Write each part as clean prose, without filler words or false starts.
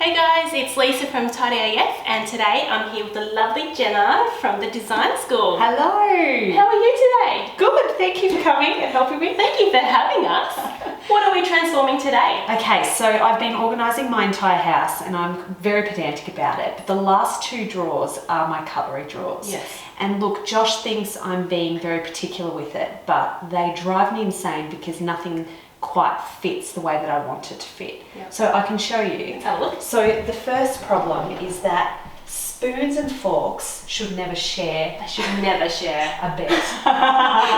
Hey guys, it's Lisa from tidy.af and today I'm here with the lovely Jenna from the design school. Hello! How are you today? Good, thank you for coming and helping me. Thank you for having us. What are we transforming today? Okay, so I've been organising my entire house and I'm very pedantic about it, but the last two drawers are my cutlery drawers. Yes. And look, Josh thinks I'm being very particular with it, but they drive me insane because nothing quite fits the way that I want it to fit. Yep. So I can show you. Let's have a look. So the first problem is that spoons and forks should never share. They should never share. A bed.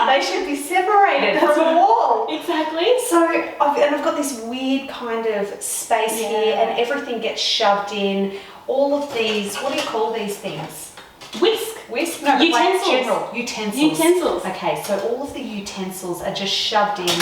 They should be separated from a wall. Exactly. So I've got this weird kind of space here and everything gets shoved in. All of these, what do you call these things? Whisk. No, utensils. Like general utensils. Utensils. Okay, so all of the utensils are just shoved in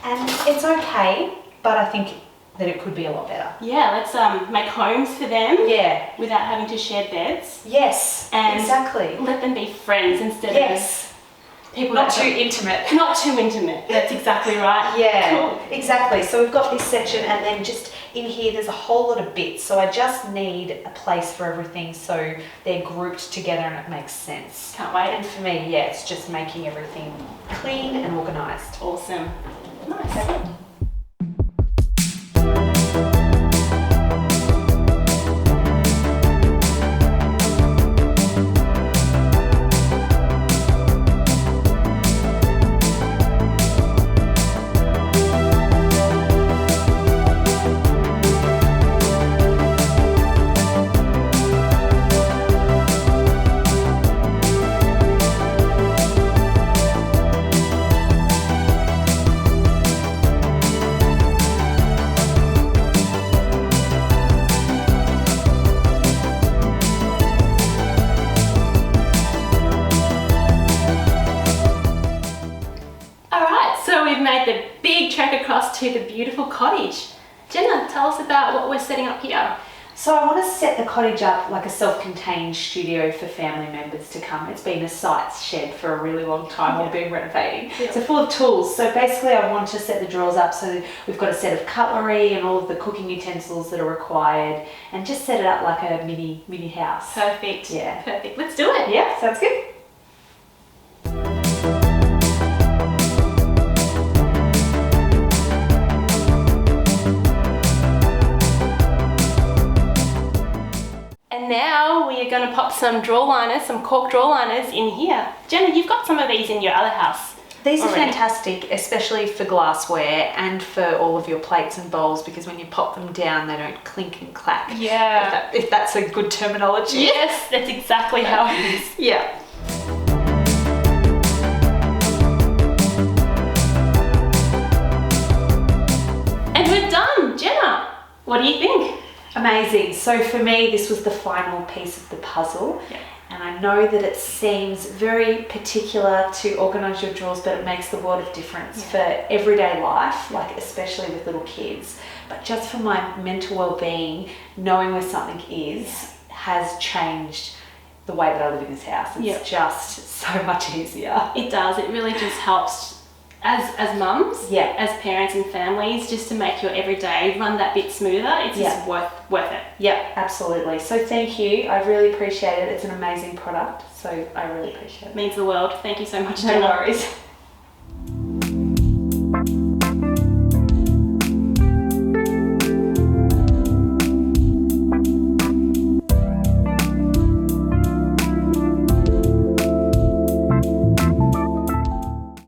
and it's okay, but I think that it could be a lot better. Yeah, let's make homes for them. Yeah. Without having to share beds. Yes, And exactly. let them be friends instead Yes. of people Not that too intimate. Not too intimate. That's exactly right. Yeah, Cool. exactly. So we've got this section and then just in here there's a whole lot of bits. So I just need a place for everything so they're grouped together and it makes sense. Can't wait. And for me, yeah, it's just making everything clean and organised. Awesome. Nice. We've made the big trek across to the beautiful cottage. Jenna, tell us about what we're setting up here. So I want to set the cottage up like a self-contained studio for family members to come. It's been a site shed for a really long time while being renovating. Yeah. So full of tools. So basically I want to set the drawers up so we've got a set of cutlery and all of the cooking utensils that are required and just set it up like a mini house. Perfect. Yeah. Perfect. Let's do it. Yeah, sounds good. And now we are going to pop some drawer liners, some cork drawer liners in here. Jenna, you've got some of these in your other house. These are already. fantastic, especially for glassware and for all of your plates and bowls because when you pop them down, they don't clink and clack. Yeah. If that's a good terminology. Yes, that's exactly how it is. Yeah. And we're done. Jenna, what do you think? Amazing. So for me, this was the final piece of the puzzle. Yeah. And I know that it seems very particular to organise your drawers, but it makes the world of difference for everyday life, like especially with little kids. But just for my mental well-being, knowing where something is has changed the way that I live in this house. It's just so much easier. It does. It really just helps as mums, as parents and families, just to make your everyday run that bit smoother. It's just worth it. Yeah, absolutely. So thank you. I really appreciate it. It's an amazing product. So I really appreciate it. Means the world. Thank you so much, No Jenna. worries.